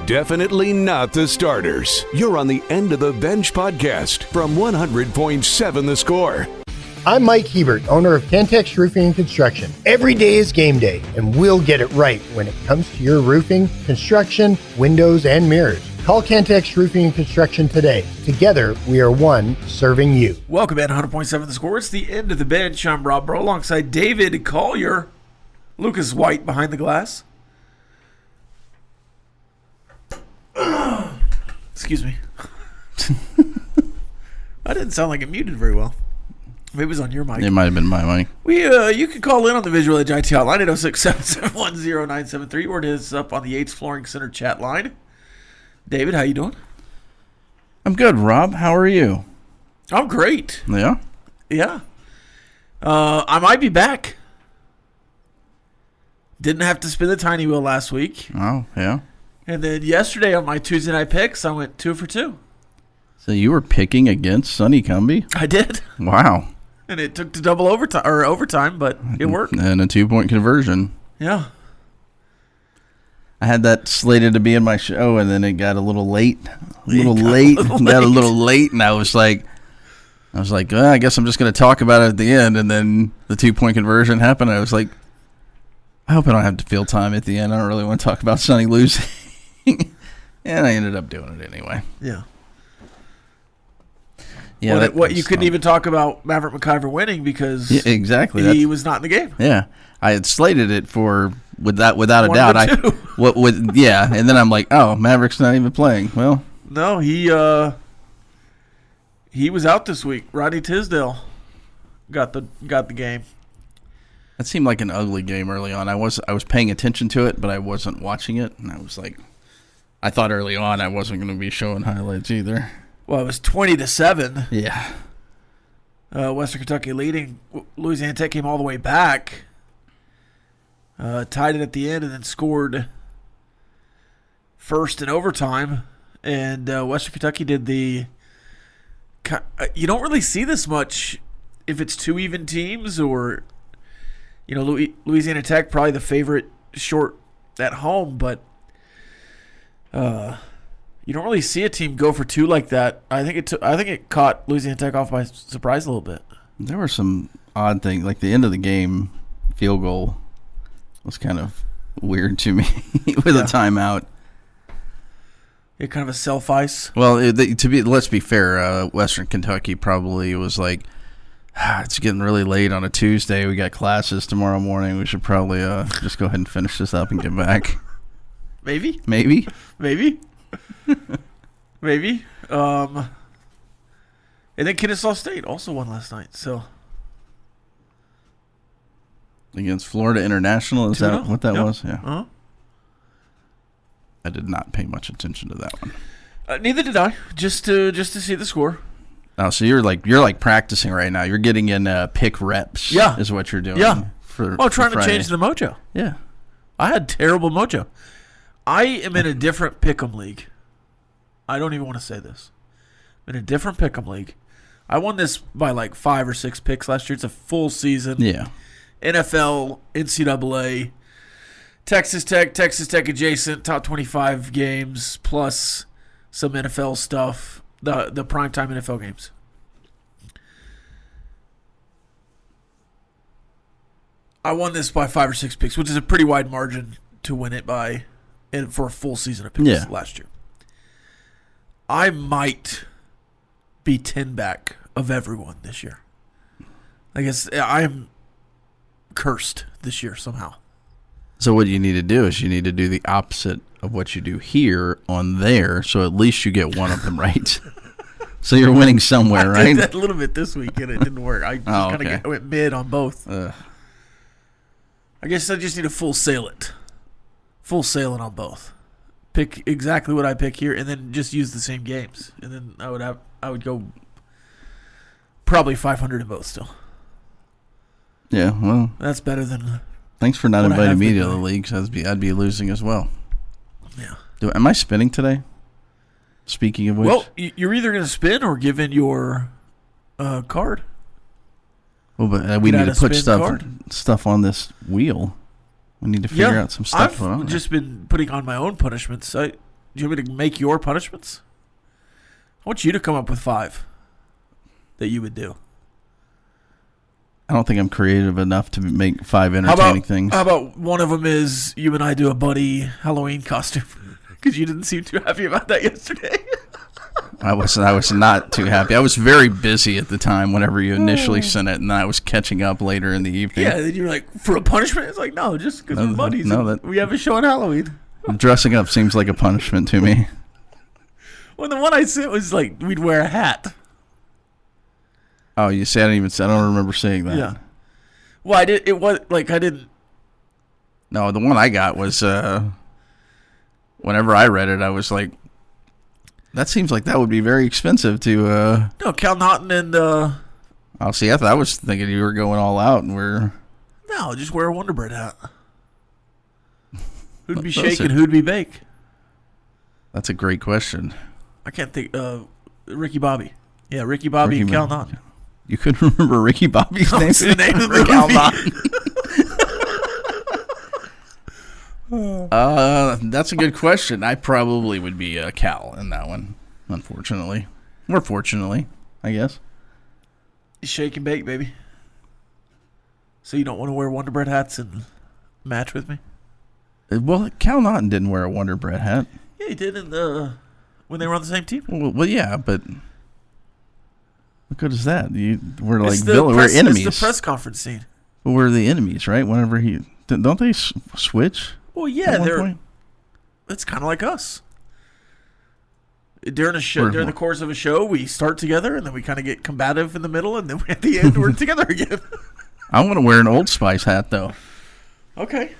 Definitely not the starters. You're on the End of the Bench podcast from 100.7 The Score. I'm Mike Hebert, owner of Cantex Roofing and Construction. Every day is game day, and we'll get it right when it comes to your roofing, construction, windows, and mirrors. Call Cantex Roofing and Construction today. Together, we are one serving you. Welcome in 100.7 The Score. It's the End of the Bench. I'm Rob Breaux alongside David Collier. Lucas White behind the glass. Excuse me. I didn't sound like it muted very well. Maybe it was on your mic. It might have been my mic. You can call in on the Visual Edge IT hotline at 806-771-0973 or it is up on the Yates Flooring Center chat line. David, how you doing? I'm good, Rob. How are you? I'm great. Yeah? Yeah. I might be back. Didn't have to spin the tiny wheel last week. Oh, yeah. And then yesterday on my Tuesday night picks, I went 2 for 2. So you were picking against Sonny Cumbie? I did. Wow. And it took to double overtime, but it worked. And a 2-point conversion. Yeah. I had that slated to be in my show, and then it got a little late. Got a little late, and I was like, well, I guess I'm just going to talk about it at the end. And then the 2-point conversion happened. I was like, I hope I don't have to fill time at the end. I don't really want to talk about Sonny losing. And I ended up doing it anyway. Yeah. Yeah. You couldn't even talk about Maverick McIver winning because exactly. He was not in the game. Yeah. I had slated it for without a doubt. And then I'm like, oh, Maverick's not even playing. Well, no, he was out this week. Rodney Tisdale got the game. That seemed like an ugly game early on. I was paying attention to it, but I wasn't watching it, and I was like, I thought early on I wasn't going to be showing highlights either. Well, it was 20-7. Yeah. Western Kentucky leading. Louisiana Tech came all the way back, tied it at the end, and then scored first in overtime. And Western Kentucky did the. You don't really see this much if it's two even teams or, Louisiana Tech probably the favorite short at home, but you don't really see a team go for two like that. I think it caught Louisiana Tech off by surprise a little bit. There were some odd things, like the end of the game field goal was kind of weird to me with a timeout. Yeah, kind of a self-ice. Well, let's be fair, Western Kentucky probably was like, it's getting really late on a Tuesday. We got classes tomorrow morning. We should probably just go ahead and finish this up and get back. Maybe. And then Kennesaw State also won last night. So against Florida International, is that what that was? Yeah. Uh-huh. I did not pay much attention to that one. Neither did I. Just to see the score. Oh, so you're like practicing right now. You're getting in pick reps. Yeah, is what you're doing. Yeah. Trying to Friday. change the mojo. Yeah. I had terrible mojo. I am in a different pick'em league. I don't even want to say this. I'm in a different pick'em league. I won this by like 5 or 6 picks last year. It's a full season. Yeah. NFL, NCAA, Texas Tech adjacent, top 25 games, plus some NFL stuff, the primetime NFL games. I won this by 5 or 6 picks, which is a pretty wide margin to win it by, and for a full season of picks last year. I might be 10 back of everyone this year. I guess I am cursed this year somehow. So what you need to do is you need to do the opposite of what you do here on there, so at least you get one of them right. So you're winning somewhere, right? I did that a little bit this week, and it didn't work. I just went mid on both. I guess I just need to full sail it on both. Pick exactly what I pick here, and then just use the same games, and then I would go probably 500 in both still. Yeah, well, that's better than. Thanks for not inviting me to the league, because I'd be losing as well. Yeah. Am I spinning today? Speaking of which, well, you're either going to spin or give in your card. Well, but we need to put stuff on this wheel. We need to figure out some stuff. I've just been putting on my own punishments. Do you want me to make your punishments? I want you to come up with 5 that you would do. I don't think I'm creative enough to make 5 entertaining things. How about one of them is you and I do a buddy Halloween costume? Because you didn't seem too happy about that yesterday. I was not too happy. I was very busy at the time whenever you initially sent it, and I was catching up later in the evening. Yeah, then you're like, for a punishment? It's like, no, just because we're buddies. We have a show on Halloween. Dressing up seems like a punishment to me. Well, the one I sent was like, we'd wear a hat. Oh, you say I don't remember saying that. Yeah. Well, I did. It was like I didn't. No, the one I got was whenever I read it, I was like, that seems like that would be very expensive to. No, Cal Naughton and. Oh, see, I was thinking you were going all out, and we're. No, just wear a Wonder Bread hat. Who'd be shaking? Who'd be bake? That's a great question. I can't think. Ricky Bobby. Yeah, Ricky Bobby and Cal Naughton. You couldn't remember Ricky Bobby's name? It's the name of the Cal Naughton. That's a good question. I probably would be Cal in that one, unfortunately. Or fortunately, I guess. You shake and bake, baby. So you don't want to wear Wonder Bread hats and match with me? Well, Cal Naughton didn't wear a Wonder Bread hat. Yeah, he did when they were on the same team. Well, yeah, but what good is that? We're like we're enemies. It's the press conference scene. Well, we're the enemies, right? Whenever don't they switch? Well, yeah, it's kind of like us. During the course of a show, we start together, and then we kind of get combative in the middle, and then at the end, we're together again. I want to wear an Old Spice hat, though. Okay.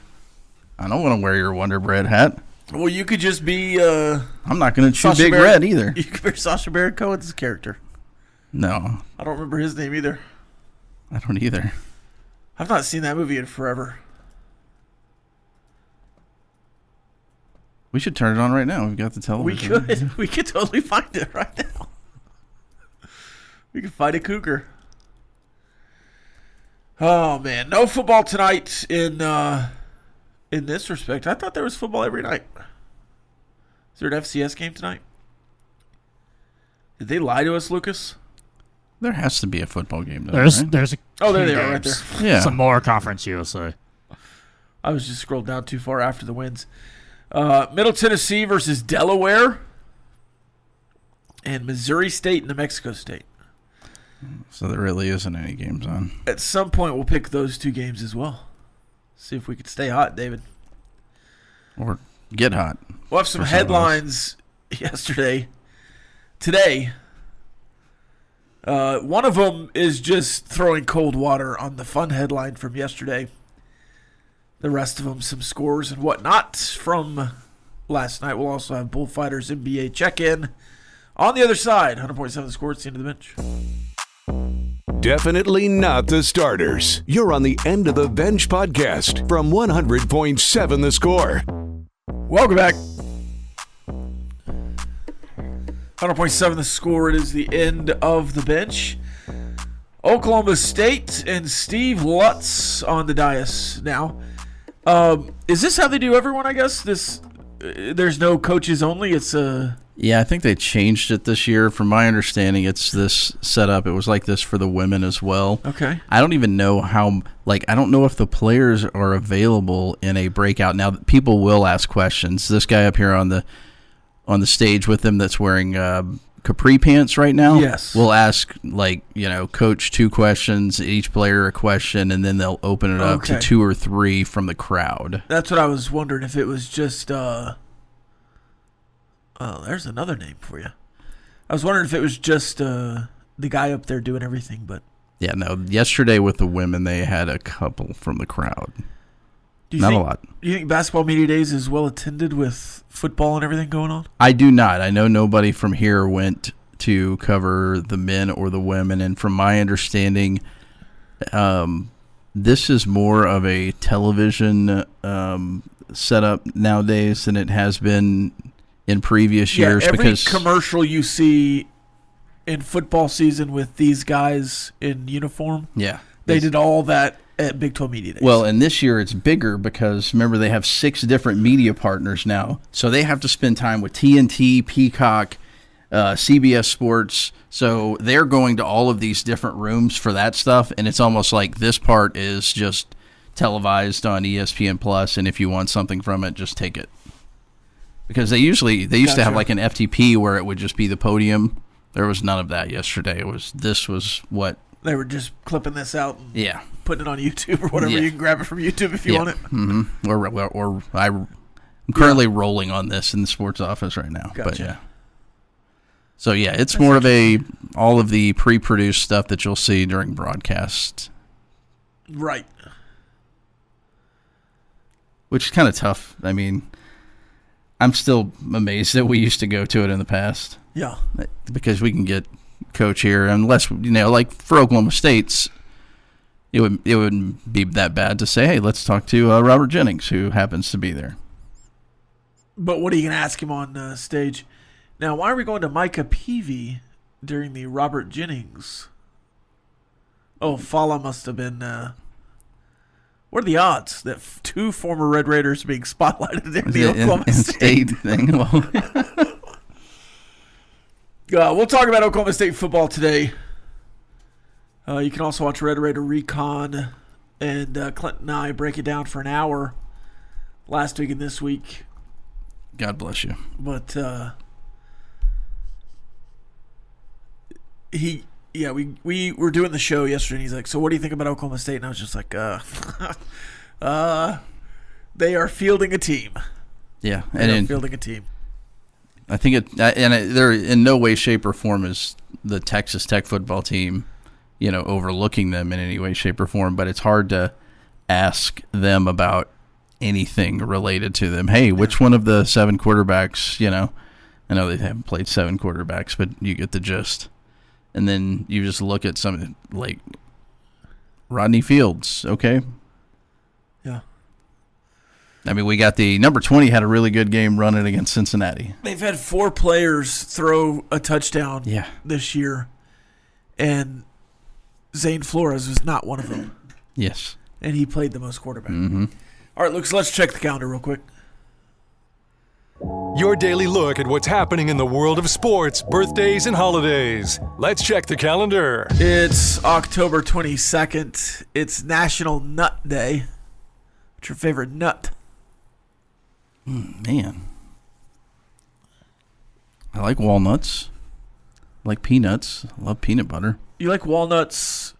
I don't want to wear your Wonder Bread hat. Well, you could just be. I'm not going to choose Big Red either. You could be Sacha Baron Cohen's character. No. I don't remember his name either. I don't either. I've not seen that movie in forever. We should turn it on right now. We've got the television. We could. We could totally find it right now. We could find a cougar. Oh, man. No football tonight in this respect. I thought there was football every night. Is there an FCS game tonight? Did they lie to us, Lucas? There has to be a football game. There's right? There they are right there. Yeah. Some more Conference USA. I was just scrolled down too far after the wins. Middle Tennessee versus Delaware. And Missouri State and New Mexico State. So there really isn't any games on. At some point, we'll pick those 2 games as well. See if we can stay hot, David. Or get hot. We'll have some headlines yesterday. Today, one of them is just throwing cold water on the fun headline from yesterday. The rest of them, some scores and whatnot from last night. We'll also have Bullfighters NBA check-in. On the other side, 100.7 The Score. It's the end of the bench. Definitely not the starters. You're on the End of the Bench podcast from 100.7 The Score. Welcome back. 100.7 The Score. It is the end of the bench. Oklahoma State and Steve Lutz on the dais now. Is this how they do everyone, I guess? There's no coaches only. It's Yeah, I think they changed it this year. From my understanding, it's this setup. It was like this for the women as well. Okay. I don't even know how, I don't know if the players are available in a breakout. Now, people will ask questions. This guy up here on the stage with them that's wearing capri pants right now, yes, will ask, coach 2 questions, each player a question, and then they'll open it up to 2 or 3 from the crowd. That's what I was wondering, if it was just there's another name for you. I was wondering if it was just the guy up there doing everything, but yeah, no. Yesterday with the women, they had a couple from the crowd. Not a lot. Do you think Basketball Media Days is well attended with football and everything going on? I do not. I know nobody from here went to cover the men or the women, and from my understanding, this is more of a television setup nowadays than it has been in previous years. Every commercial you see in football season with these guys in uniform, yeah, they did all that at Big 12 Media Days. Well, and this year it's bigger because, remember, they have 6 different media partners now. So they have to spend time with TNT, Peacock, CBS Sports. So they're going to all of these different rooms for that stuff, and it's almost like this part is just televised on ESPN Plus, and if you want something from it, just take it. Because they used to have like an FTP where it would just be the podium. There was none of that yesterday. This was what they were just clipping this out and putting it on YouTube or whatever. Yeah. You can grab it from YouTube if you want it. Mm-hmm. Or I'm currently rolling on this in the sports office right now. Gotcha. But yeah. So yeah, it's more of all of the pre-produced stuff that you'll see during broadcast. Right. Which is kind of tough. I mean, I'm still amazed that we used to go to it in the past. Yeah. Because we can get coach here, unless, like for Oklahoma State's, it wouldn't be that bad to say, hey, let's talk to Robert Jennings, who happens to be there. But what are you going to ask him on stage? Now, why are we going to Micah Peavy during the Robert Jennings? Oh, Fala must have been... what are the odds that 2 former Red Raiders are being spotlighted during the Oklahoma State thing? We'll talk about Oklahoma State football today. You can also watch Red Raider Recon, and Clint and I break it down for an hour last week and this week. God bless you. But we were doing the show yesterday, and he's like, so what do you think about Oklahoma State? And I was just like, they are fielding a team. Yeah. Fielding a team. I think they're in no way, shape, or form is the Texas Tech football team, overlooking them in any way, shape, or form. But it's hard to ask them about anything related to them. Hey, which one of the 7 quarterbacks, I know they haven't played 7 quarterbacks, but you get the gist. And then you just look at something like Rodney Fields, okay? Yeah. I mean, we got the number 20 had a really good game running against Cincinnati. They've had 4 players throw a touchdown this year, and Zane Flores was not one of them. Yes. And he played the most quarterback. Mm-hmm. All right, Luke, so let's check the calendar real quick. Your daily look at what's happening in the world of sports, birthdays, and holidays. Let's check the calendar. It's October 22nd. It's National Nut Day. What's your favorite nut? Man. I like walnuts. I like peanuts. I love peanut butter. You like walnuts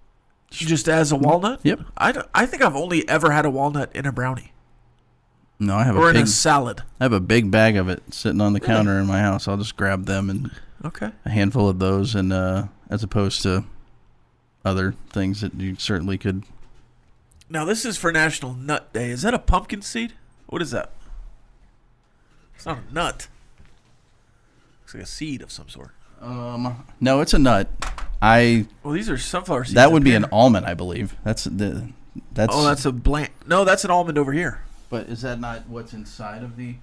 just as a walnut? Yep. I think I've only ever had a walnut in a brownie. No, I have in a salad. I have a big bag of it sitting on the counter in my house. I'll just grab them and a handful of those, and as opposed to other things that you certainly could. Now, this is for National Nut Day. Is that a pumpkin seed? What is that? It's not a nut. Looks like a seed of some sort. No, it's a nut. Well, these are sunflower seeds. That would be an almond, I believe. That's. Oh, that's a blank. No, that's an almond over here. But is that not what's inside of the?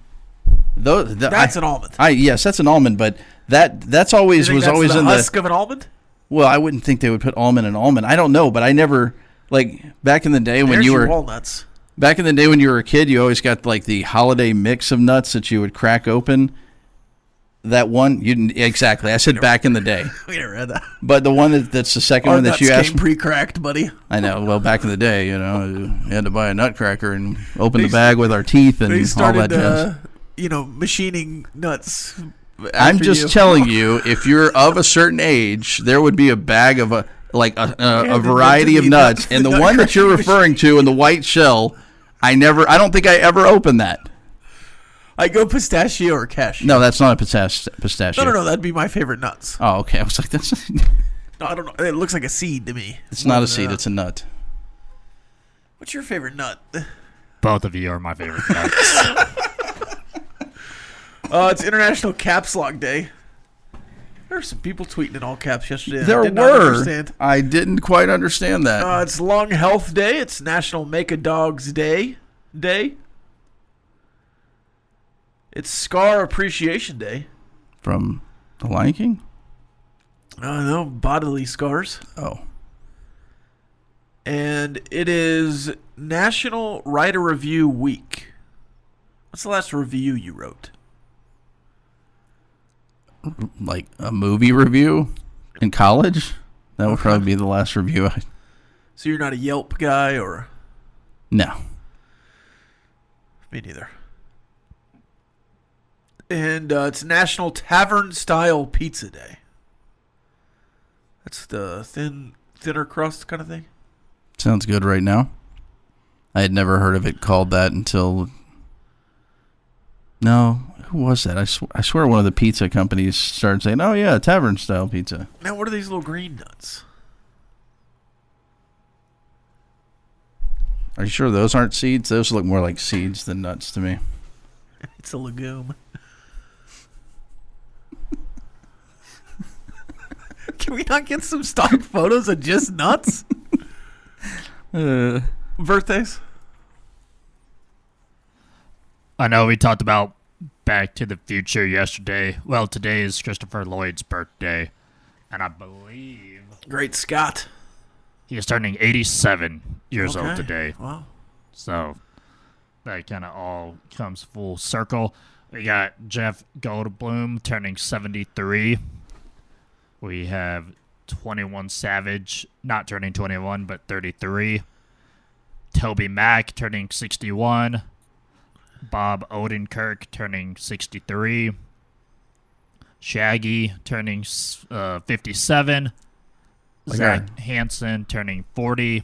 That's an almond. Yes, that's an almond, but that's always was always the in husk of an almond. Well, I wouldn't think they would put almond in almond. I don't know, but I never back in the day when you were walnuts. Back in the day when you were a kid, you always got like the holiday mix of nuts that you would crack open. That one, exactly. I said back in the day. We never had that. But the one that's the second one that you asked. Came pre-cracked, buddy. I know. Well, back in the day, you had to buy a nutcracker and open the bag with our teeth and all that jazz. Machining nuts. I'm just telling you, if you're of a certain age, there would be a bag of a variety of nuts, and the one that you're referring to in the white shell, I don't think I ever opened that. I go pistachio or cashew. No, that's not a pistachio. No. That'd be my favorite nuts. Oh, okay. I was like, that's. No, I don't know. It looks like a seed to me. It's not a seed. It's a nut. What's your favorite nut? Both of you are my favorite nuts. It's International Caps Lock Day. There were some people tweeting in all caps yesterday. There were. I didn't quite understand that. It's Lung Health Day. It's National Make a Dog's Day. It's Scar Appreciation Day. From The Lion King? No, bodily scars. Oh. And it is National Write a Review Week. What's the last review you wrote? Like a movie review in college? That would probably be the last review. So you're not a Yelp guy or? No. Me neither. And it's National Tavern-Style Pizza Day. That's the thinner crust kind of thing? Sounds good right now. I had never heard of it called that until... No, who was that? I swear one of the pizza companies started saying, oh yeah, tavern-style pizza. Now, what are these little green nuts? Are you sure those aren't seeds? Those look more like seeds than nuts to me. It's a legume. Can we not get some stock photos of just nuts? Birthdays? I know we talked about Back to the Future yesterday. Well, today is Christopher Lloyd's birthday, and I believe Great Scott. he is turning 87 years old today. Wow. So that kind of all comes full circle. We got Jeff Goldblum turning 73. We have 21 Savage, not turning 21, but 33. Toby Mac turning 61. Bob Odenkirk turning 63. Shaggy turning 57. Zach Hansen turning 40.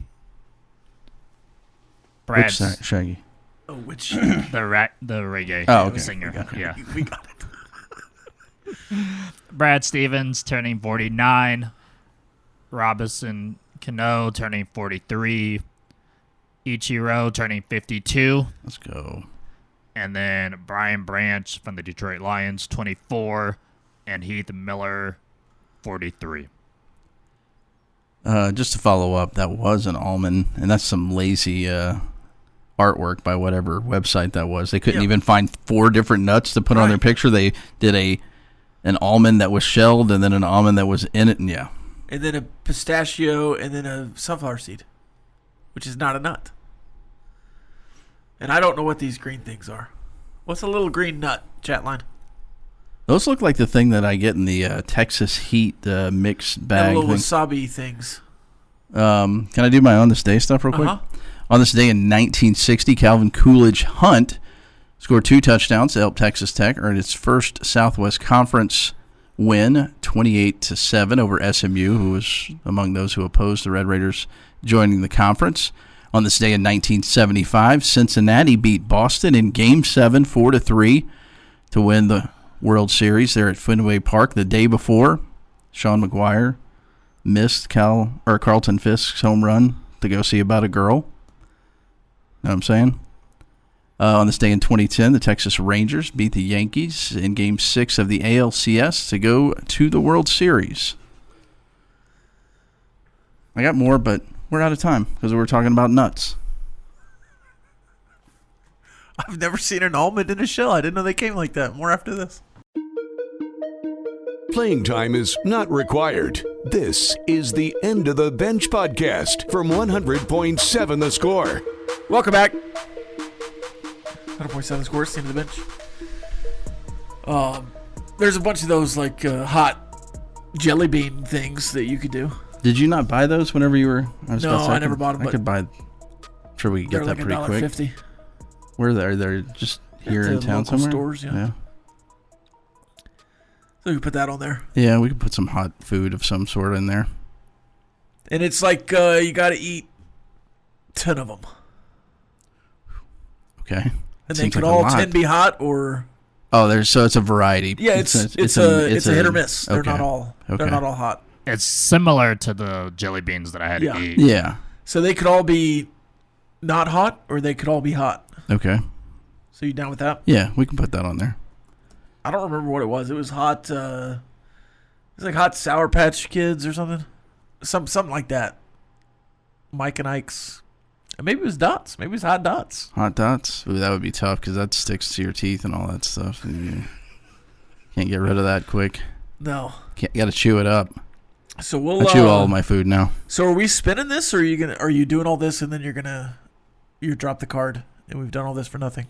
Which Shaggy? Oh, which? The reggae singer. Yeah. We got it. Brad Stevens turning 49. Robinson Cano turning 43. Ichiro turning 52. Let's go. And then Brian Branch from the Detroit Lions, 24. And Heath Miller, 43. Just to follow up, that was an almond, and that's some lazy artwork by whatever website that was. They couldn't even find 4 different nuts to put on their picture. They did an almond that was shelled, and then an almond that was in it, and and then a pistachio, and then a sunflower seed, which is not a nut. And I don't know what these green things are. What's a little green nut, Chatline? Those look like the thing that I get in the Texas Heat mix bag. The little wasabi things. Can I do my On This Day stuff real quick? On this day in 1960, Calvin Coolidge Hunt scored 2 touchdowns to help Texas Tech earn its first Southwest Conference win, 28-7 over SMU, who was among those who opposed the Red Raiders joining the conference. On this day in 1975, Cincinnati beat Boston in Game 7, 4-3, to win the World Series there at Fenway Park. The day before, Sean McGuire missed Carlton Fisk's home run to go see about a girl. Know what I'm saying? On this day in 2010, the Texas Rangers beat the Yankees in Game 6 of the ALCS to go to the World Series. I got more, but we're out of time because we're talking about nuts. I've never seen an almond in a shell. I didn't know they came like that. More after this. Playing time is not required. This is the End of the Bench podcast from 100.7 The Score. Welcome back. 100.7 Score, End of the Bench. There's a bunch of those like hot jelly bean things that you could do. Did you not buy those whenever you were? I never bought them. I could buy. I'm sure we could get that like pretty quick. $1.50. Where they're just here in town local somewhere. Stores, yeah. So we can put that on there. Yeah, we could put some hot food of some sort in there. And it's like you got to eat 10 of them. Okay. And they could all 10 be hot or. Oh, so it's a variety. Yeah, it's a hit or miss. They're not all. They're not all hot. It's similar to the jelly beans that I had to eat. Yeah. So they could all be not hot, or they could all be hot. Okay. So you down with that? Yeah, we can put that on there. I don't remember what it was. It was hot. It was like hot Sour Patch Kids or something. Something like that. Mike and Ike's. Maybe it was dots. Maybe it was hot dots. Hot dots? Ooh, that would be tough because that sticks to your teeth and all that stuff. And you can't get rid of that quick. No. You got to chew it up. So we'll I chew all of my food now. So are we spinning this, or are you doing all this and then you drop the card and we've done all this for nothing?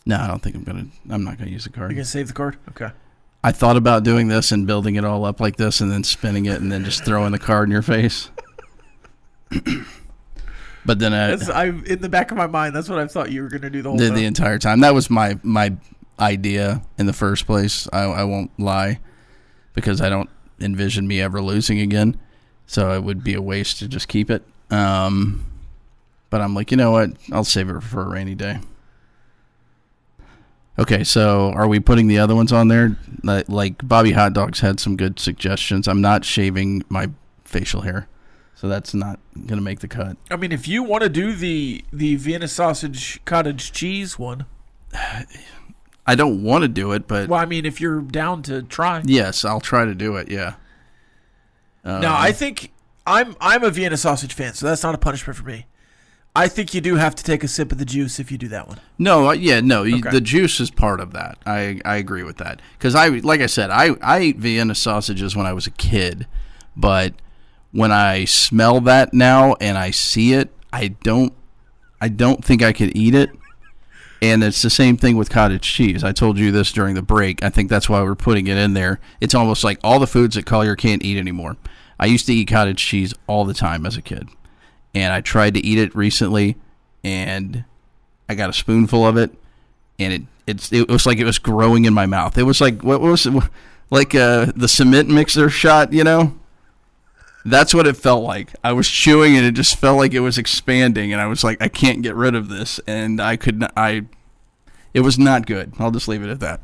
No, I don't think I'm not gonna use the card. You're gonna save the card? Okay. I thought about doing this and building it all up like this and then spinning it and then just throwing the card in your face. But then in the back of my mind, that's what I thought you were gonna do the whole time. The entire time. That was my idea in the first place. I won't lie, because I don't envision me ever losing again. So it would be a waste to just keep it. But I'm like, you know what? I'll save it for a rainy day. Okay, so are we putting the other ones on there? Like Bobby Hot Dogs had some good suggestions. I'm not shaving my facial hair, so that's not going to make the cut. I mean, if you want to do the Vienna sausage cottage cheese one. I don't want to do it, but... Well, I mean, if you're down to try. Yes, I'll try to do it, yeah. Now, I think I'm a Vienna sausage fan, so that's not a punishment for me. I think you do have to take a sip of the juice if you do that one. No, Okay. The juice is part of that. I agree with that. Because like I said, I ate Vienna sausages when I was a kid, but when I smell that now and I see it, I don't think I could eat it. And it's the same thing with cottage cheese. I told you this during the break. I think that's why we're putting it in there. It's almost like all the foods that Collier can't eat anymore. I used to eat cottage cheese all the time as a kid. And I tried to eat it recently, and I got a spoonful of it, and it was like it was growing in my mouth. It was like, what was it? Like the cement mixer shot, you know? That's what it felt like. I was chewing and it just felt like it was expanding, and I was like, I can't get rid of this, and I could not. It was not good. I'll just leave it at that.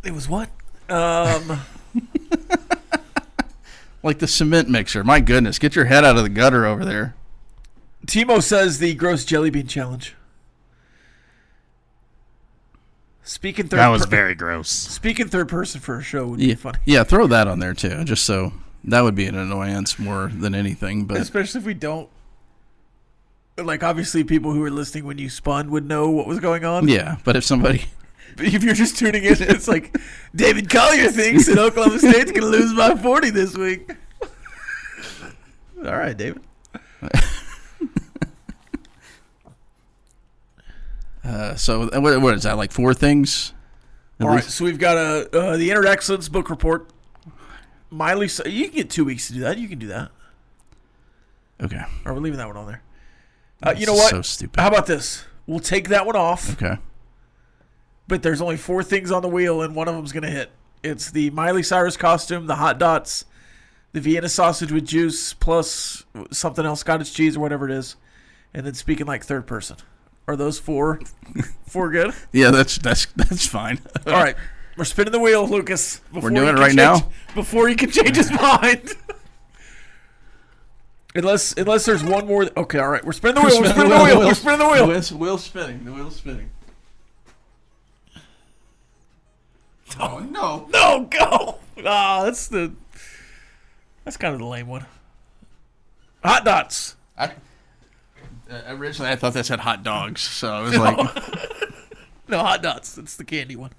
It was what? Like the cement mixer. My goodness, get your head out of the gutter over there. Timo says the gross jelly bean challenge. That was very gross. Speaking third person for a show would be funny. Yeah, throw that on there too, just so. That would be an annoyance more than anything, but especially if we don't. Like, obviously, people who were listening when you spun would know what was going on. Yeah, but if you're just tuning in, it's like David Collier thinks that Oklahoma State's going to lose by 40 this week. All right, David. So what is that? Like 4 things? All right, so we've got the Inner Excellence book report. Miley, you can get 2 weeks to do that. You can do that. Okay. Or we're leaving that one on there. You know what? So stupid. How about this? We'll take that one off. Okay. But there's only 4 things on the wheel, and one of them's going to hit. It's the Miley Cyrus costume, the hot dots, the Vienna sausage with juice, plus something else, cottage cheese or whatever it is, and then speaking like third person. Are those 4 good? Yeah, that's fine. All right. We're spinning the wheel, Lucas. We're doing it right now? Before he can change his mind. Unless there's one more. Okay, all right. We're spinning the wheel. We're spinning the wheel. We're spinning the wheel. The wheel's spinning. The wheel's spinning. Oh, no. No, go. That's kind of the lame one. Hot dots. Originally, I thought that said hot dogs, so I was like... No, hot dots. That's the candy one.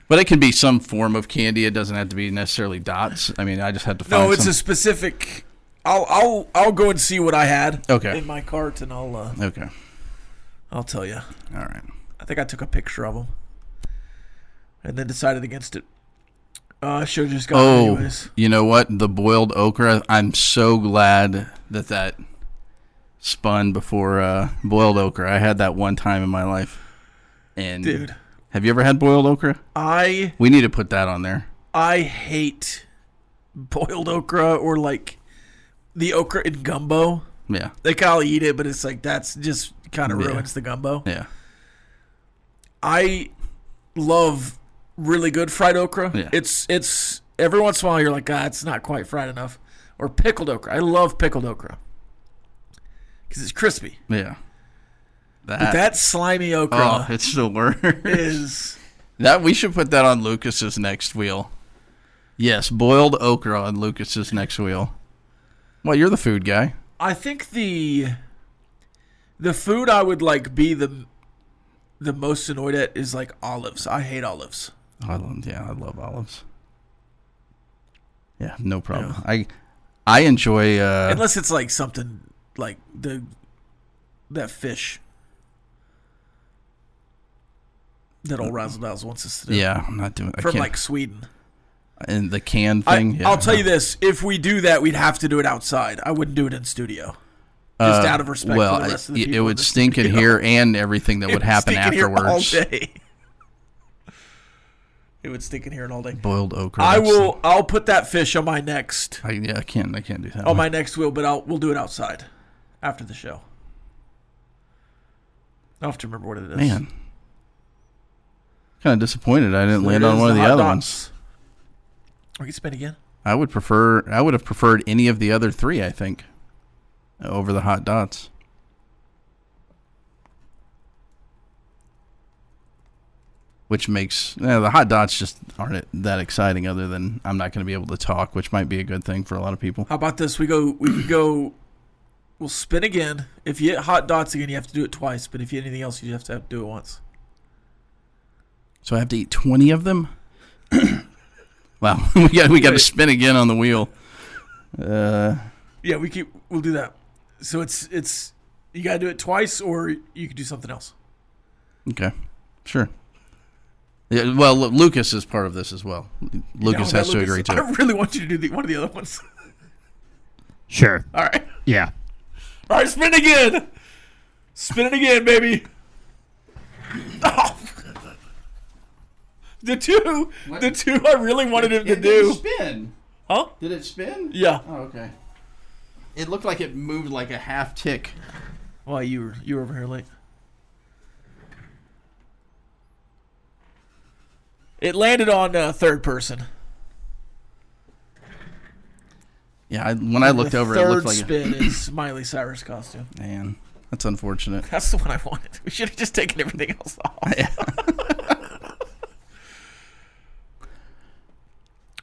But it can be some form of candy. It doesn't have to be necessarily dots. I mean, I just had to find. No, it's a specific. I'll go and see what I had. Okay. In my cart, and Okay. I'll tell you. All right. I think I took a picture of them, and then decided against it. I should have just got it anyways. You know what? The boiled okra. I'm so glad that spun before boiled okra. I had that one time in my life, and dude. Have you ever had boiled okra? We need to put that on there. I hate boiled okra or like the okra in gumbo. Yeah. Like I'll eat it, but it's like that's just kind of ruins the gumbo. Yeah. I love really good fried okra. Yeah. It's every once in a while you're like, it's not quite fried enough. Or pickled okra. I love pickled okra because it's crispy. Yeah. But that slimy okra, it's the worst. Is that we should put that on Lucas's next wheel? Yes, boiled okra on Lucas's next wheel. Well, you're the food guy. I think the food I would like be the most annoyed at is like olives. I hate olives. I love olives. Yeah, no problem. Yeah. I enjoy unless it's like something like that fish that old Razzle Dazzle wants us to do. Yeah, I'm not doing it. From like Sweden. And the can thing. I'll tell you this: if we do that, we'd have to do it outside. I wouldn't do it in studio, just out of respect for the rest of the people. It would stink in here, and everything that would happen afterwards. Here all day. It would stink in here all day. Boiled okra. I'll put that fish on my next. I can't do that. On my next wheel, but we'll do it outside after the show. I'll have to remember what it is. Man, kind of disappointed I didn't land on one of the other ones. We can spin again. I would have preferred any of the other three, I think, over the hot dots. Which makes the hot dots just aren't that exciting. Other than I'm not going to be able to talk, which might be a good thing for a lot of people. How about this? We'll spin again. If you hit hot dots again, you have to do it twice. But if you hit anything else, you have to do it once. So I have to eat 20 of them. Wow, we got to spin again on the wheel. Yeah, we'll do that. So it's you got to do it twice, or you could do something else. Okay, sure. Yeah, well, Lucas is part of this as well. Lucas has to agree to it. I really want you to do one of the other ones. Sure. All right. Yeah. All right, spin again. Spin it again, baby. Oh. The two I really wanted him to do. Did it spin? Huh? Did it spin? Yeah. Oh, okay. It looked like it moved like a half tick. Why, you were over here late. It landed on third person. Yeah, when I looked over, it looked like third spin is Miley Cyrus costume. Man, that's unfortunate. That's the one I wanted. We should have just taken everything else off. Yeah.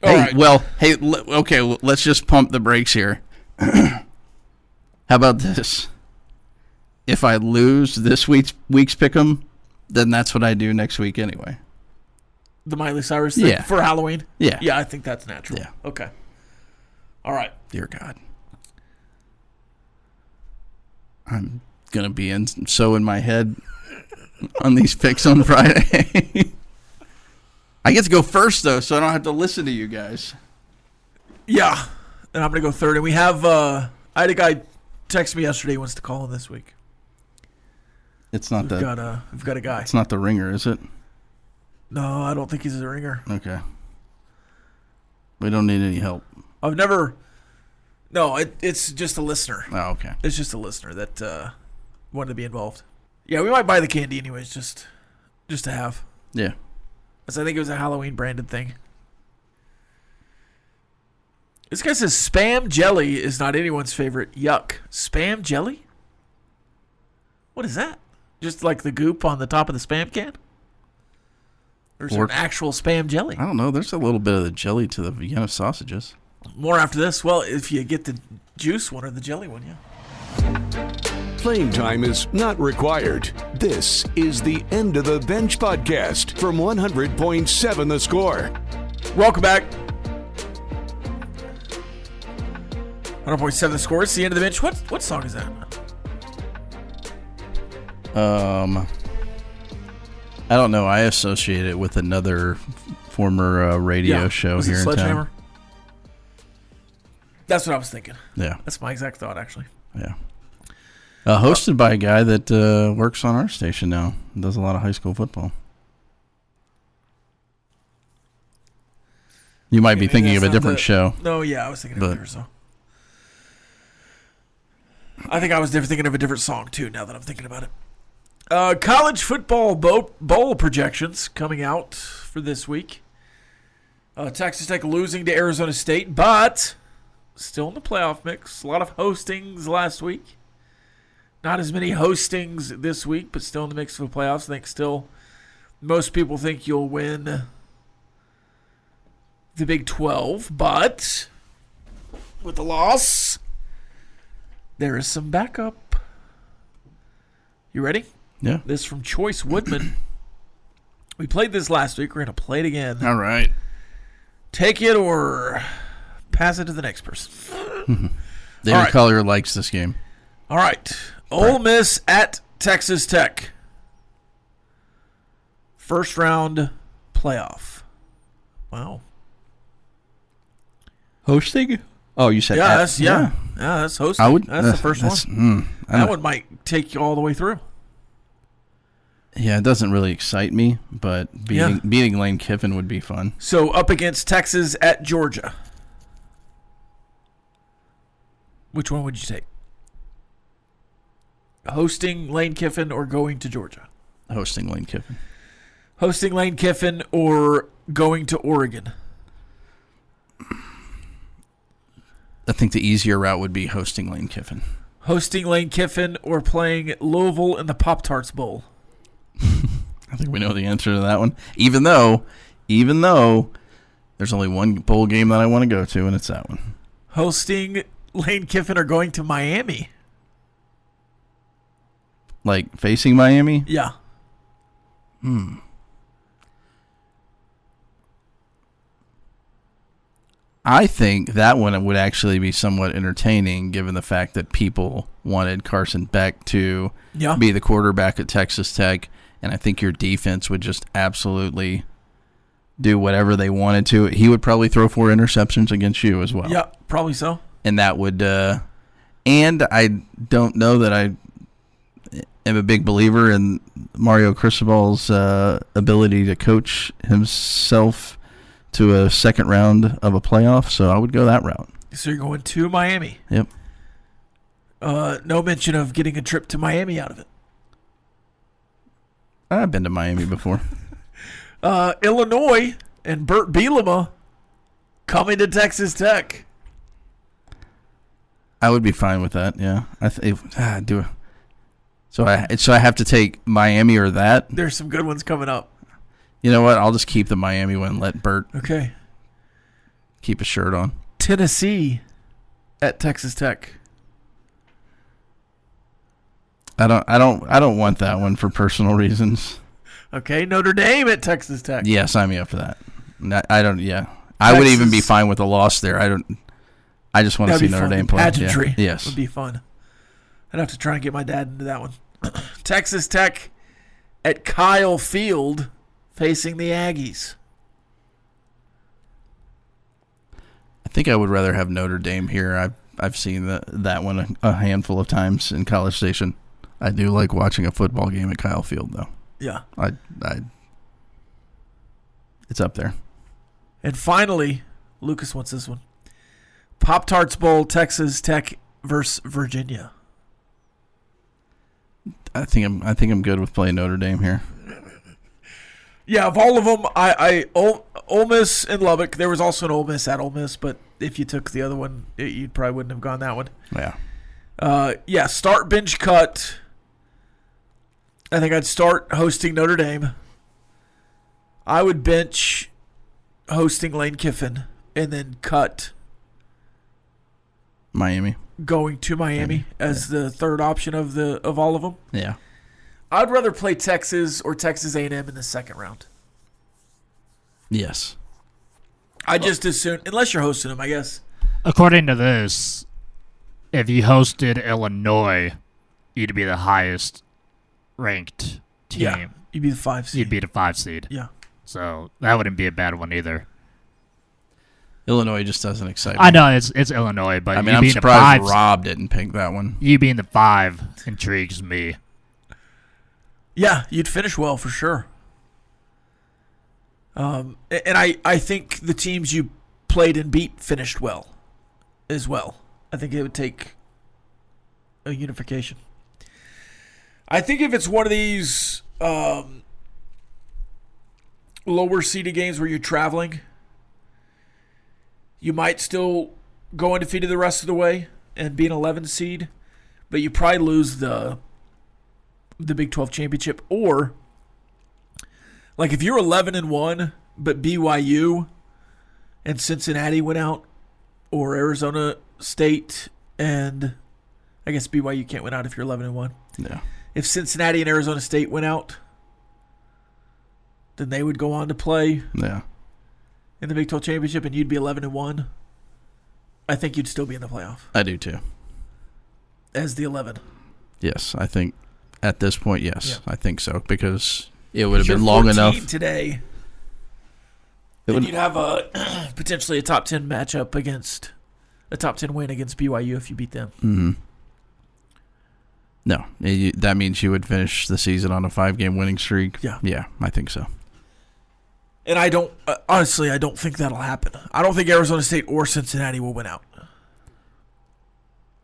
Okay, let's just pump the brakes here. How about this? If I lose this week's pick'em, then that's what I do next week anyway. The Miley Cyrus thing for Halloween? Yeah. Yeah, I think that's natural. Yeah. Okay. All right. Dear God. I'm going to be so in my head on these picks on Friday. I get to go first, though, so I don't have to listen to you guys. Yeah. And I'm going to go third. And we have, I had a guy text me yesterday who wants to call in this week. It's not we've got a guy. It's not the ringer, is it? No, I don't think he's a ringer. Okay. We don't need any help. No, it's just a listener. Oh, okay. It's just a listener that wanted to be involved. Yeah, we might buy the candy anyways, just to have. Yeah. Because I think it was a Halloween branded thing. This guy says Spam jelly is not anyone's favorite. Yuck. Spam jelly? What is that? Just like the goop on the top of the Spam can? Or is there an actual Spam jelly? I don't know. There's a little bit of the jelly to the Vienna sausages. More after this. Well, if you get the juice one or the jelly one, yeah. Playing time is not required. This is the End of the Bench podcast from 100.7 The Score. Welcome back. 100.7 The Score. It's the End of the Bench. What song is that? I don't know. I associate it with another former radio show here in town. That's what I was thinking. Yeah. That's my exact thought, actually. Yeah. Hosted by a guy that works on our station now. Does a lot of high school football. You might be thinking of a different show. No, yeah, I was thinking of a different song. I think I was thinking of a different song, too, now that I'm thinking about it. College football bowl projections coming out for this week. Texas Tech losing to Arizona State, but still in the playoff mix. A lot of hostings last week. Not as many hostings this week, but still in the mix for the playoffs. I think still most people think you'll win the Big 12, but with the loss, there is some backup. You ready? Yeah. This from Choice Woodman. We played this last week. We're going to play it again. All right. Take it or pass it to the next person. David right. Collier likes this game. All right. Ole Miss at Texas Tech. First round playoff. Wow. Hosting? Oh, you said Yeah, that's hosting. That's the first one. That one might take you all the way through. Yeah, it doesn't really excite me, but beating Lane Kiffin would be fun. So up against Texas at Georgia. Which one would you take? Hosting Lane Kiffin or going to Georgia? Hosting Lane Kiffin. Hosting Lane Kiffin or going to Oregon? I think the easier route would be hosting Lane Kiffin. Hosting Lane Kiffin or playing Louisville in the Pop-Tarts Bowl? I think we know the answer to that one. Even though there's only one bowl game that I want to go to, and it's that one. Hosting Lane Kiffin or going to Miami? Like facing Miami? Yeah. I think that one would actually be somewhat entertaining given the fact that people wanted Carson Beck to be the quarterback at Texas Tech, and I think your defense would just absolutely do whatever they wanted to. He would probably throw 4 interceptions against you as well. Yeah, probably so. And that would and I don't know that I am a big believer in Mario Cristobal's ability to coach himself to a second round of a playoff, so I would go that route. So you're going to Miami. Yep. No mention of getting a trip to Miami out of it. I've been to Miami before. Illinois and Burt Bielema coming to Texas Tech. I would be fine with that, yeah. So I have to take Miami or that? There's some good ones coming up. You know what? I'll just keep the Miami one and let Burt keep a shirt on. Tennessee at Texas Tech. I don't want that one for personal reasons. Okay, Notre Dame at Texas Tech. Yeah, sign me up for that. I would even be fine with a loss there. I just want to see Notre Dame play. Pageantry. Yeah. Yes. Would be fun. I'd have to try and get my dad into that one. Texas Tech at Kyle Field facing the Aggies. I think I would rather have Notre Dame here. I've seen that one a handful of times in College Station. I do like watching a football game at Kyle Field, though. Yeah. It's up there. And finally, Lucas wants this one. Pop-Tarts Bowl, Texas Tech versus Virginia. I think I'm good with playing Notre Dame here. Yeah, of all of them, Ole Miss and Lubbock. There was also an Ole Miss at Ole Miss, but if you took the other one, you probably wouldn't have gone that one. Yeah. Start, bench, cut. I think I'd start hosting Notre Dame. I would bench hosting Lane Kiffin and then cut Miami. Going to Miami as the third option of all of them. Yeah. I'd rather play Texas or Texas A&M in the second round. Yes. I just as soon, unless you're hosting them, I guess. According to this, if you hosted Illinois, you'd be the highest ranked team. Yeah, you'd be the 5 seed. You'd be the 5 seed. Yeah. So that wouldn't be a bad one either. Illinois just doesn't excite me. I know it's Illinois, but I mean, I'm surprised Rob didn't pick that one. You being the 5 intrigues me. Yeah, you'd finish well for sure. And I think the teams you played and beat finished well as well. I think it would take a unification. I think if it's one of these lower seeded games where you're traveling, you might still go undefeated the rest of the way and be an 11 seed, but you probably lose the Big 12 championship. Or like if you're 11-1, but BYU and Cincinnati went out, or Arizona State and I guess BYU can't win out if you're 11-1. Yeah. If Cincinnati and Arizona State went out, then they would go on to play in the Big 12 championship, and you'd be 11-1. I think you'd still be in the playoff. I do too. As the 11. Yes, I think at this point, yes, Yeah. I think so, because it would have been You're long 14 enough. today. And you'd have potentially a top 10 matchup against a top 10 win against BYU if you beat them. Mm-hmm. No, that means you would finish the season on a 5-game winning streak. Yeah, I think so. And I don't honestly, I don't think that'll happen. I don't think Arizona State or Cincinnati will win out.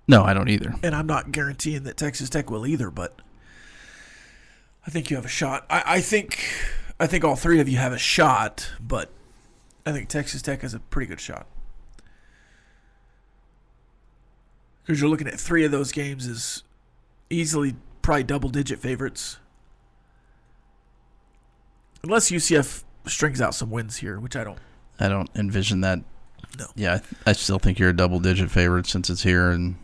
No, I don't either. And I'm not guaranteeing that Texas Tech will either, but I think you have a shot. I think all three of you have a shot, but I think Texas Tech has a pretty good shot. Because you're looking at 3 of those games as easily probably double-digit favorites. Unless UCF strings out some wins here, which I don't. I don't envision that. No. Yeah, I still think you're a double-digit favorite since it's here, and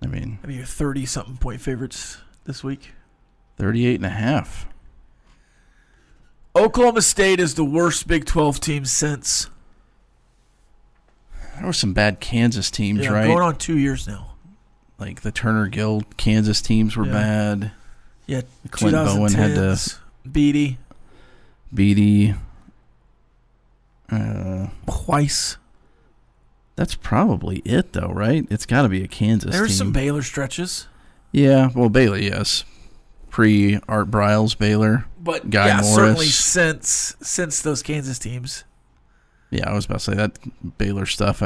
I mean you're 30-something point favorites this week. 38.5. Oklahoma State is the worst Big 12 team since. There were some bad Kansas teams, right? Going on 2 years now. Like the Turner Gill Kansas teams were bad. Yeah, Clint Bowen had to Beatty. Weiss. That's probably it, though, right? It's got to be a Kansas There's team. some Baylor stretches. Yeah, well, Baylor, yes. Pre-Art Briles, Baylor. But Guy Morris. certainly since those Kansas teams. Yeah, I was about to say that Baylor stuff.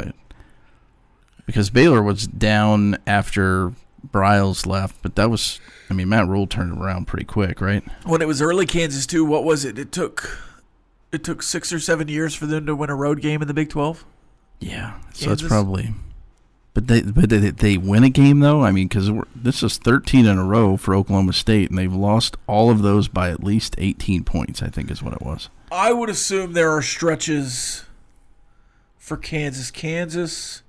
Because Baylor was down after Briles left, but that was, Matt Rule turned it around pretty quick, right? When it was early Kansas too, what was it? It took 6 or 7 years for them to win a road game in the Big 12. Yeah, so Kansas? it's probably. But they win a game though. Because this is 13 in a row for Oklahoma State, and they've lost all of those by at least 18 points. I think is what it was. I would assume there are stretches for Kansas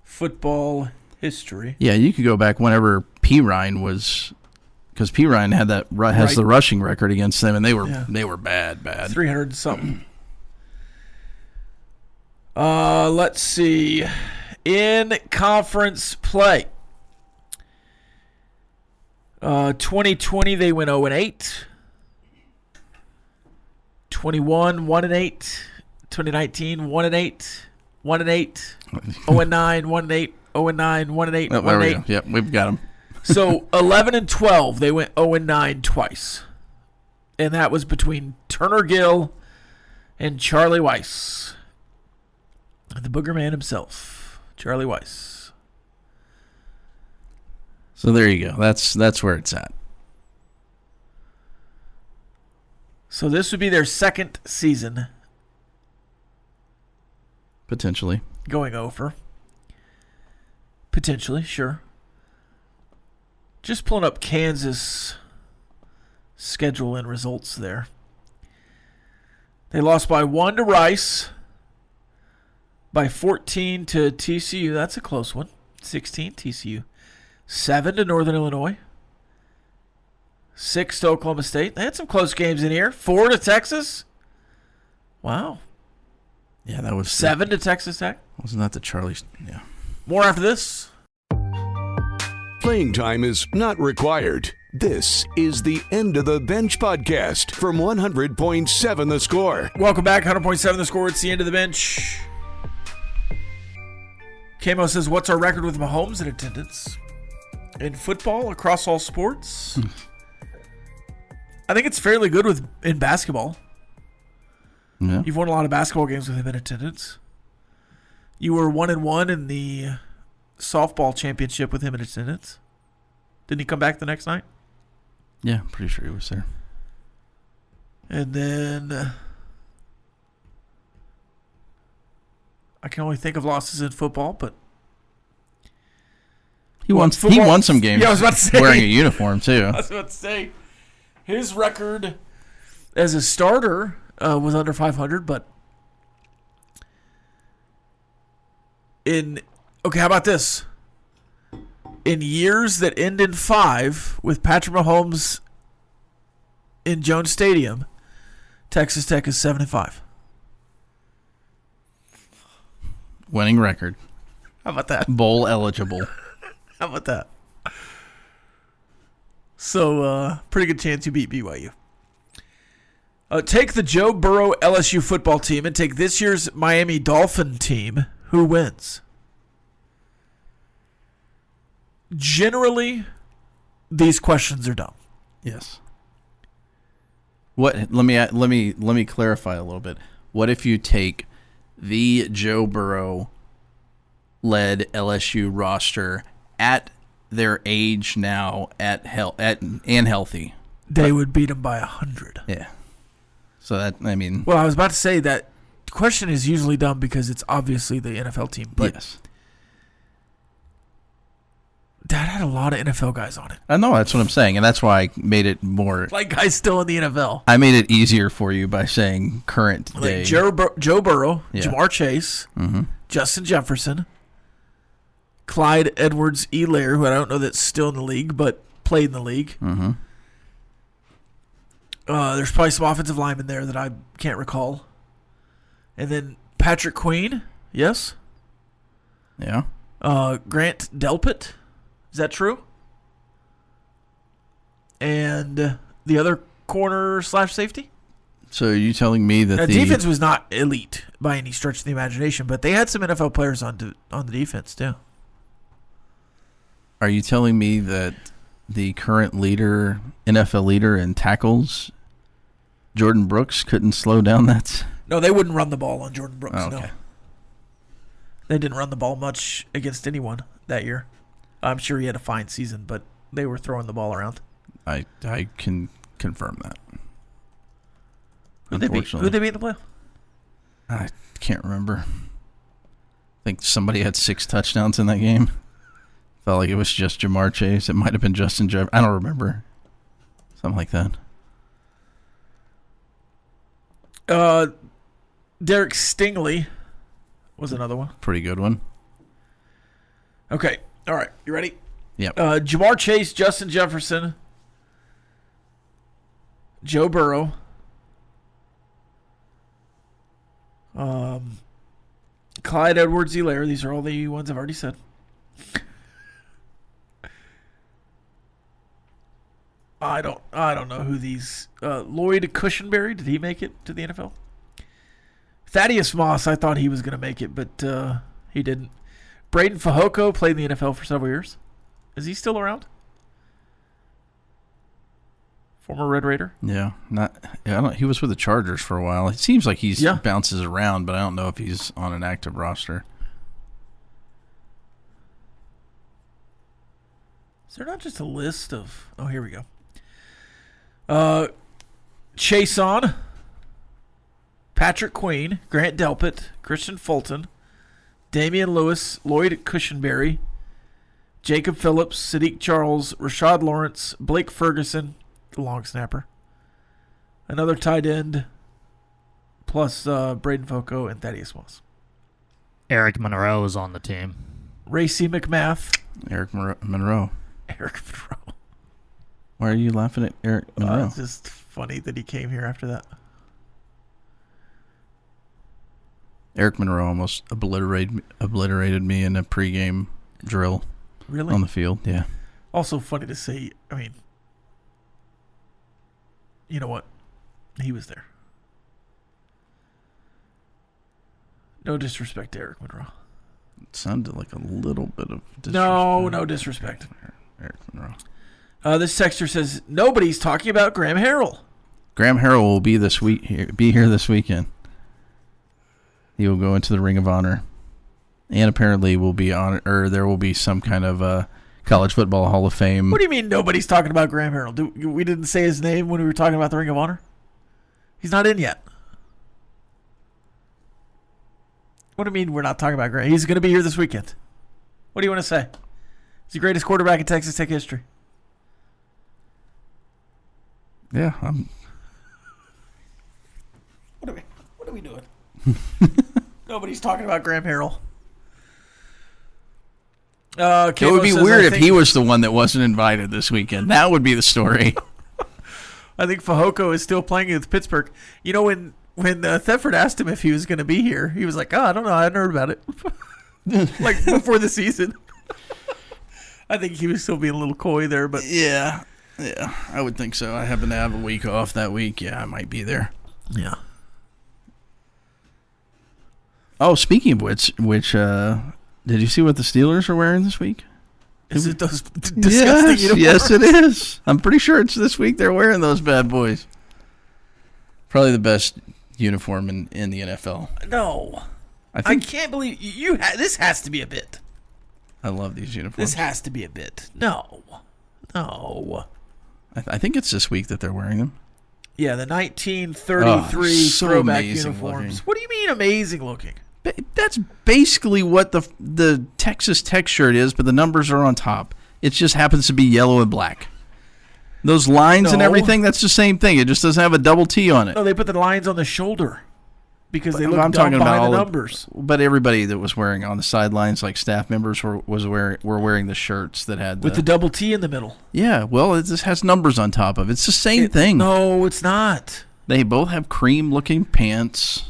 football history. Yeah, you could go back whenever P. Ryan was, because P. Ryan had has the rushing record against them, and they were bad. 300 something. Let's see. In conference play, 2020 they went 0-8. 21 1-8. 2019 1-8. 1-8. 0-9. 1-8. 0-9. 1-8. 1-8. Yep, we've got them. So 11 and 12 they went 0-9 twice, and that was between Turner Gill and Charlie Weiss, the booger man himself. Charlie Weiss. So there you go. That's where it's at. So this would be their second season. Potentially. Going over. Potentially, sure. Just pulling up Kansas schedule and results there. They lost by 1 to Rice. By 14 to TCU. That's a close one. 16 TCU. 7 to Northern Illinois. 6 to Oklahoma State. They had some close games in here. 4 to Texas. Wow. Yeah, that was 7 to Texas Tech. Wasn't that the Charlie? Yeah. More after this. Playing time is not required. This is the End of the Bench podcast from 100.7 The Score. Welcome back. 100.7 The Score. It's the End of the Bench. Camo says, what's our record with Mahomes in attendance? In football, across all sports? I think it's fairly good in basketball. Yeah. You've won a lot of basketball games with him in attendance. You were 1-1 in the softball championship with him in attendance. Didn't he come back the next night? Yeah, pretty sure he was there. And then I can only think of losses in football, but he won some games. Yeah, I was about to say, wearing a uniform too. I was about to say his record as a starter was under 500, but how about this? In years that end in 5 with Patrick Mahomes in Jones Stadium, Texas Tech is 7-5. Winning record. How about that? Bowl eligible. How about that? So, pretty good chance you beat BYU. Take the Joe Burrow LSU football team and take this year's Miami Dolphin team. Who wins? Generally, these questions are dumb. Yes. What? Let me clarify a little bit. What if you take the Joe Burrow led LSU roster at their age now and healthy? They would beat them by 100. Yeah. So that, I mean... Well, I was about to say that question is usually dumb because it's obviously the NFL team. But yes. that had a lot of NFL guys on it. I know, that's what I'm saying, and that's why I made it more... Like guys still in the NFL. I made it easier for you by saying current day. Like Joe Burrow, Yeah. Jamar Chase, Justin Jefferson, Clyde Edwards-Helaire, who I don't know that's still in the league, but played in the league. Mm-hmm. There's probably some offensive linemen there that I can't recall. And then Patrick Queen, yes. Yeah. Grant Delpit, is that true? And the other corner/safety? So are you telling me that Now, the defense was not elite by any stretch of the imagination, but they had some NFL players on the defense too. Are you telling me that the current NFL leader in tackles, Jordan Brooks, couldn't slow down that? No, they wouldn't run the ball on Jordan Brooks. Oh, okay. No, they didn't run the ball much against anyone that year. I'm sure he had a fine season, but they were throwing the ball around. I can confirm that. Who'd they beat in the playoff? I can't remember. I think somebody had 6 touchdowns in that game. Felt like it was just Jamar Chase. It might have been Justin Jefferson. I don't remember. Something like that. Derek Stingley was another one. Pretty good one. Okay. All right. You ready? Yep. Jamar Chase, Justin Jefferson, Joe Burrow, Clyde Edwards-Helaire. These are all the ones I've already said. I don't know who these. Lloyd Cushenberry, did he make it to the NFL? Thaddeus Moss, I thought he was going to make it, but he didn't. Braden Fajoko played in the NFL for several years. Is he still around? Former Red Raider? Yeah. He was with the Chargers for a while. It seems like he bounces around, but I don't know if he's on an active roster. Is there not just a list of... Oh, here we go. Chason, Patrick Queen, Grant Delpit, Christian Fulton, Damian Lewis, Lloyd Cushenberry, Jacob Phillips, Sadiq Charles, Rashad Lawrence, Blake Ferguson, the long snapper, another tight end, plus Braden Fajoko and Thaddeus Moss. Eric Monroe is on the team. Racy McMath. Eric Monroe. Eric Monroe. Why are you laughing at Eric Monroe? It's just funny that he came here after that. Eric Monroe almost obliterated me in a pregame drill. Really? On the field, yeah. Also funny to say, I mean, you know what? He was there. No disrespect to Eric Monroe. It sounded like a little bit of disrespect. No disrespect. Eric Monroe. This texter says, nobody's talking about Graham Harrell. Graham Harrell will be here this weekend. He will go into the Ring of Honor. And apparently there will be some kind of College Football Hall of Fame. What do you mean nobody's talking about Graham Harrell? We didn't say his name when we were talking about the Ring of Honor? He's not in yet. What do you mean we're not talking about Graham? He's going to be here this weekend. What do you want to say? He's the greatest quarterback in Texas Tech history. Yeah, What are we doing? Nobody's talking about Graham Harrell. It would be weird if he was the one that wasn't invited this weekend. That would be the story. I think Fajoko is still playing with Pittsburgh. You know, when Thetford asked him if he was going to be here, he was like, "Oh, I don't know. I hadn't heard about it." Like before the season. I think he was still being a little coy there, but yeah, I would think so. I happen to have a week off that week. Yeah, I might be there. Yeah. Oh, speaking of which, did you see what the Steelers are wearing this week? Is it those disgusting uniforms? Yes, it is. I'm pretty sure it's this week they're wearing those bad boys. Probably the best uniform in the NFL. No. I can't believe you. This has to be a bit. I love these uniforms. This has to be a bit. No. I think it's this week that they're wearing them. Yeah, the 1933 so throwback amazing uniforms. looking. What do you mean amazing looking? That's basically what the Texas Tech shirt is, but the numbers are on top. It just happens to be yellow and black. Those lines and everything, that's the same thing. It just doesn't have a double T on it. No, they put the lines on the shoulder because they look dumb behind the numbers. But everybody that was wearing on the sidelines, like staff members, were wearing the shirts that had with the double T in the middle. Yeah, well, it just has numbers on top of it. It's the same thing. No, it's not. They both have cream-looking pants.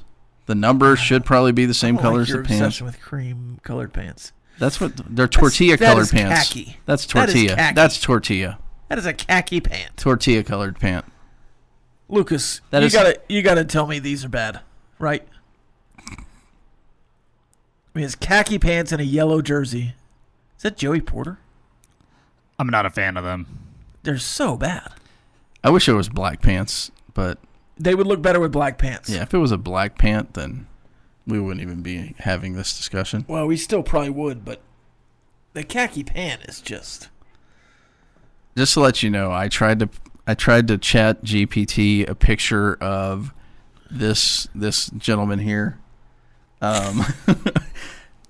The numbers should probably be the same color as the pants. Obsession with cream-colored pants. That's what they're tortilla-colored pants. Khaki. That's tortilla. That's tortilla. That is a khaki pant. Tortilla-colored pant. Lucas, you gotta tell me these are bad, right? I mean, it's khaki pants and a yellow jersey. Is that Joey Porter? I'm not a fan of them. They're so bad. I wish it was black pants, but they would look better with black pants. Yeah, if it was a black pant, then we wouldn't even be having this discussion. Well, we still probably would, but the khaki pant is just to let you know, I tried to chat GPT a picture of this gentleman here,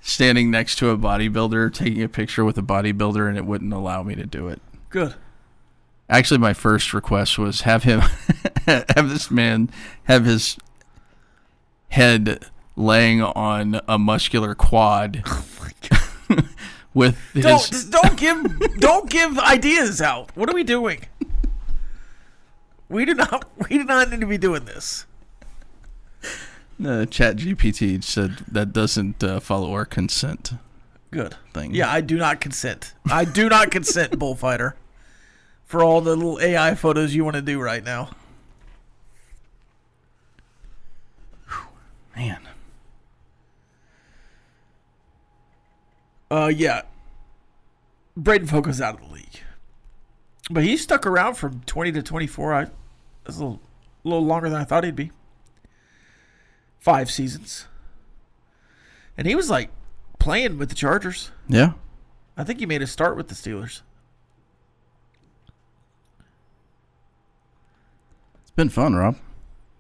standing next to a bodybuilder, taking a picture with a bodybuilder, and it wouldn't allow me to do it. Good. Actually, my first request was have him have this man have his head laying on a muscular quad. Oh my God. Don't give ideas out. What are we doing? We do not need to be doing this. Chat GPT said that doesn't follow our consent. Good thing. Yeah, I do not consent. I do not consent, bullfighter, for all the little AI photos you want to do right now. Man. Yeah. Braden Foco's out of the league. But he stuck around from 20 to 24. That's a little longer than I thought he'd be. 5 seasons. And he was like playing with the Chargers. Yeah. I think he made a start with the Steelers. It's been fun, Rob.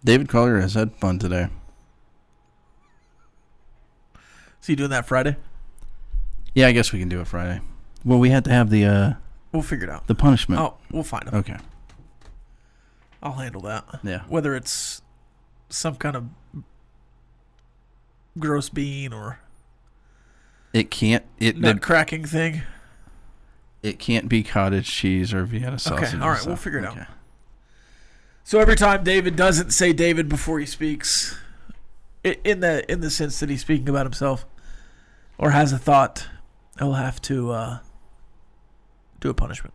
David Collier has had fun today. Is he doing that Friday? Yeah, I guess we can do it Friday. Well, we had to have the we'll figure it out. The punishment. Oh, we'll find him. Okay. I'll handle that. Yeah. Whether it's some kind of gross bean or nut cracking thing. It can't be cottage cheese or Vienna sausage. Okay, all right, we'll figure it out. So every time David doesn't say David before he speaks, in the sense that he's speaking about himself or has a thought, he'll have to do a punishment.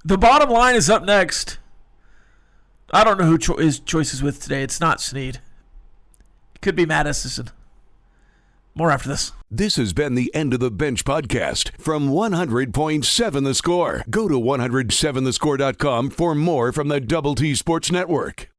The bottom line is up next. I don't know who his choice is with today. It's not Snead. It could be Matt Essison. More after this. This has been the End of the Bench podcast from 100.7 The Score. Go to 107thescore.com for more from the Double T Sports Network.